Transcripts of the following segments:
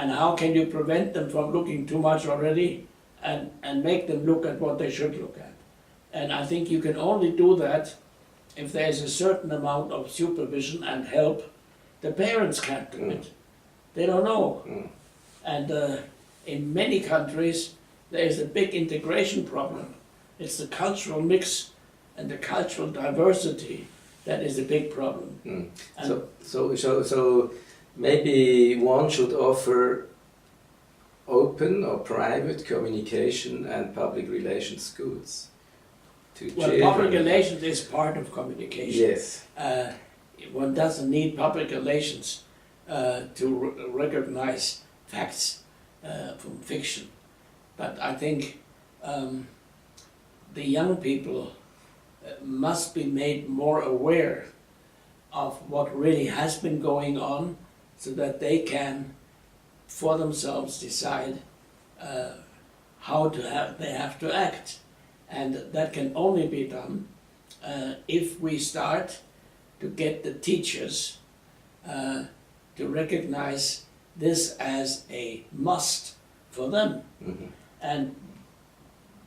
And how can you prevent them from looking too much already and make them look at what they should look at? And I think you can only do that if there is a certain amount of supervision and help. The parents can't do it. They don't know. And in many countries, there is a big integration problem. It's the cultural mix and the cultural diversity that is a big problem. So maybe one should offer open or private communication and public relations schools to children. Public relations is part of communication. Yes. One doesn't need public relations to recognize facts from fiction. But I think the young people must be made more aware of what really has been going on so that they can, for themselves, decide how they have to act. And that can only be done if we start to get the teachers to recognize this as a must for them. And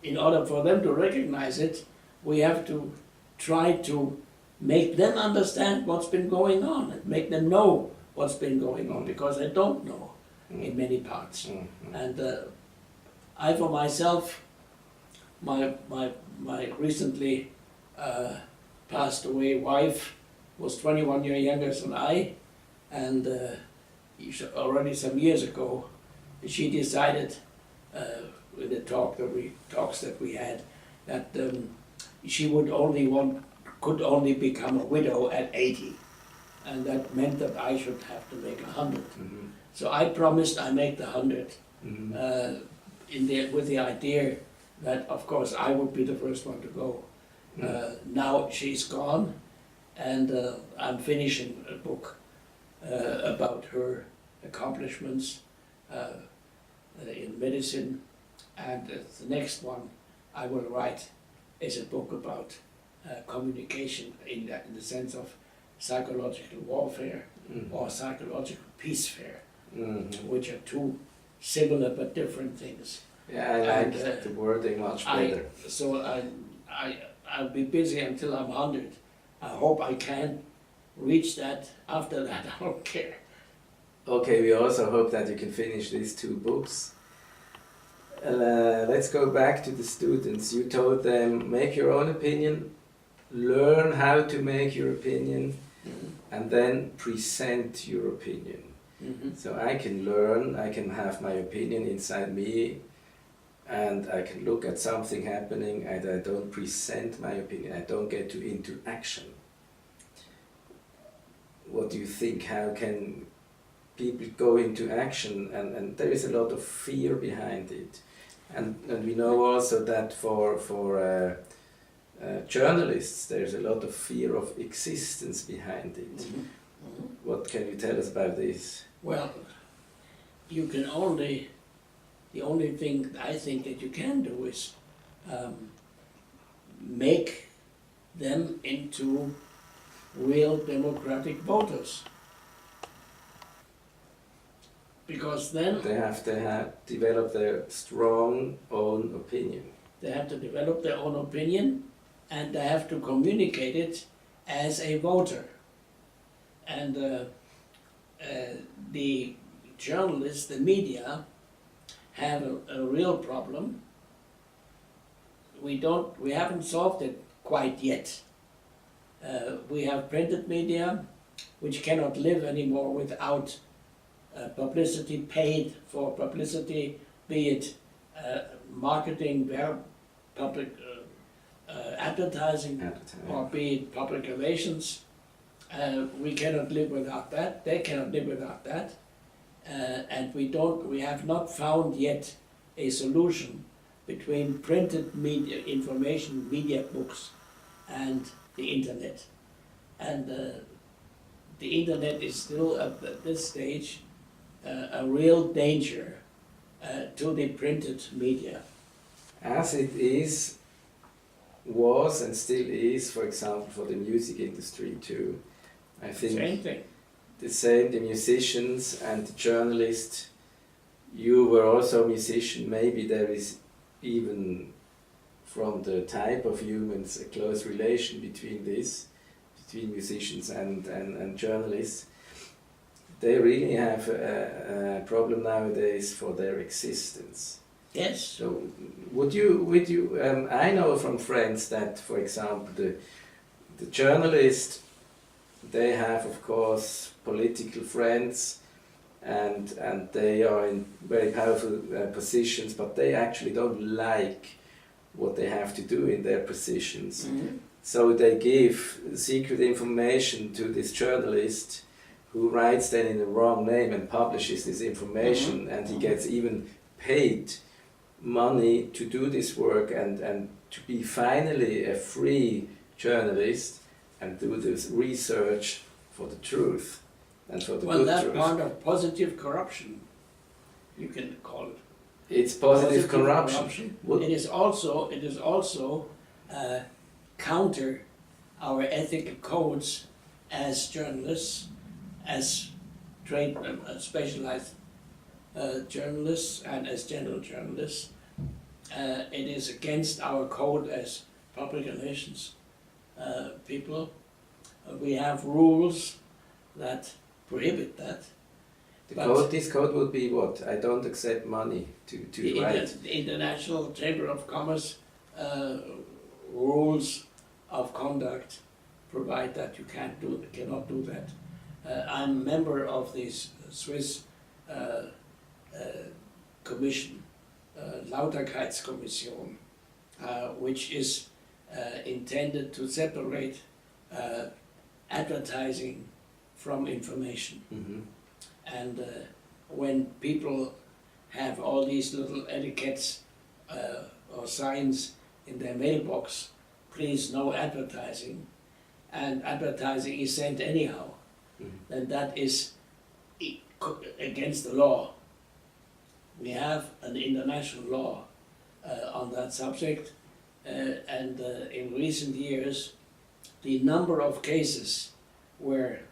in order for them to recognize it, we have to try to make them understand what's been going on and make them know what's been going on, because they don't know in many parts. And I, for myself, my recently passed away wife was 21 years younger than I, and already some years ago, she decided with the talks that we had, that she could only become a widow at 80, and that meant that I should have to make 100. So I promised I make the 100, with the idea that, of course, I would be the first one to go. Now she's gone, and I'm finishing a book about her accomplishments in medicine, and the next one I will write is a book about communication in the sense of psychological warfare or psychological peacefare, which are two similar but different things. Yeah, I like the wording much better. I'll be busy until I'm 100. I hope I can reach that. After that, I don't care. Okay, we also hope that you can finish these 2 books. Let's go back to the students. You told them, make your own opinion, learn how to make your opinion, and then present your opinion. So I can learn, I can have my opinion inside me, and I can look at something happening, and I don't present my opinion, I don't get into action. What do you think? How can people go into action? And there is a lot of fear behind it. And we know also that for journalists, there's a lot of fear of existence behind it. What can you tell us about this? Well, you can the only thing I think that you can do is make them into real democratic voters. Because then they have to develop their strong own opinion. They have to develop their own opinion, and they have to communicate it as a voter. And the journalists, the media, have a real problem. We haven't solved it quite yet. We have printed media, which cannot live anymore without publicity, paid for publicity, be it marketing, public advertising, or be it public relations. We cannot live without that. They cannot live without that. And we have not found yet a solution between printed media, information media books, and the internet. And the internet is still at this stage a real danger to the printed media. As it is, was and still is, for example, for the music industry too. I think Same thing. The musicians and the journalists you were also a musician, maybe there is even from the type of humans a close relation between musicians and journalists. They really have a problem nowadays for their existence. Yes. So would you I know from friends that, for example, the journalists, they have of course political friends and they are in very powerful positions, but they actually don't like what they have to do in their positions. Mm-hmm. So they give secret information to this journalist who writes then in the wrong name and publishes this information, Mm-hmm. and he gets even paid money to do this work and to be finally a free journalist and do this research for the truth and for the good that's truth. part of positive corruption, you can call it. It's positive corruption. It is also counter our ethical codes as journalists, as trained specialized journalists and as general journalists. It is against our code as public relations people. We have rules that prohibit that. This code would be what? I don't accept money to write. The International Chamber of Commerce rules of conduct provide that you cannot do that. I'm a member of this Swiss commission, Lauterkeitskommission, which is intended to separate advertising from information. Mm-hmm. And when people have all these little etiquettes or signs in their mailbox, please no advertising, and advertising is sent anyhow, then that is against the law. We have an international law on that subject, and in recent years, the number of cases where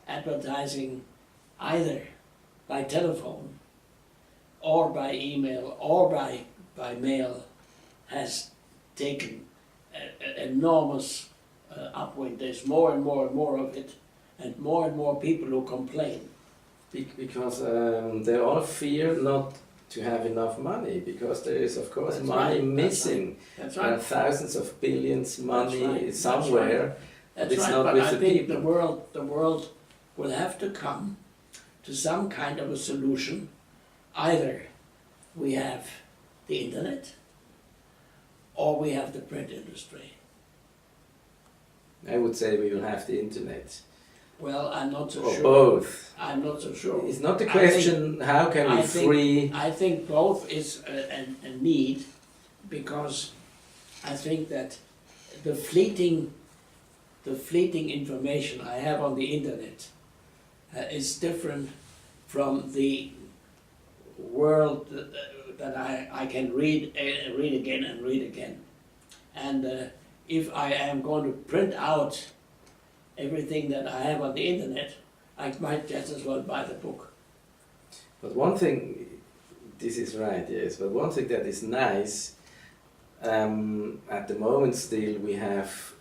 advertising either by telephone or by email or by mail has taken an enormous upwind. There's more and more and more of it, and more people who complain. Because they all fear not to have enough money, because there is of course That's money right. missing. That's There are right. thousands of billions money That's right. somewhere. That's It's right. not But with I the think people. the world will have to come to some kind of a solution. Either we have the internet or we have the print industry. I would say we will have the internet. Well, I'm not so Or sure. both. I'm not so sure. It's not the I question how can we free. I think both is a need, because I think that the fleeting information I have on the internet is different from the world that I can read again and read again. And if I am going to print out everything that I have on the internet, I might just as well buy the book. But one thing, this is right, yes, but one thing that is nice, at the moment still we have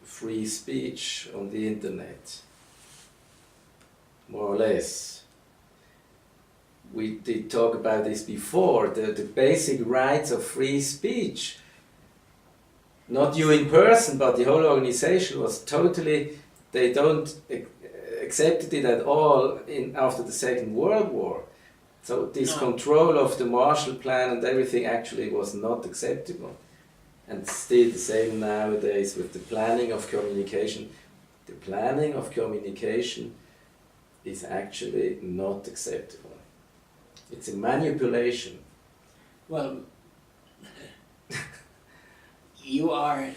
free speech on the internet, more or less. We did talk about this before, the basic rights of free speech. Not you in person, but the whole organization was totally, they don't accepted it at all after the Second World War. So this control of the Marshall Plan and everything actually was not acceptable. And still the same nowadays with the planning of communication. The planning of communication is actually not acceptable. It's a manipulation. Well, you are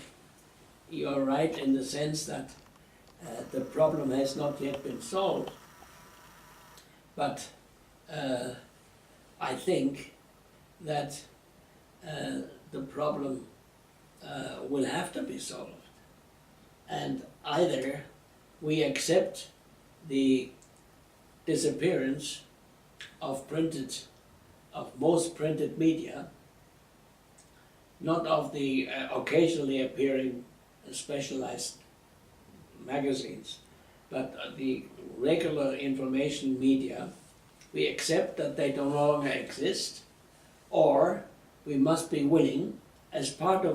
right in the sense that the problem has not yet been solved, but I think that the problem will have to be solved, and either we accept the disappearance of printed of most printed media, not of the occasionally appearing specialized magazines, but the regular information media, we accept that they no longer exist, or we must be willing, as part of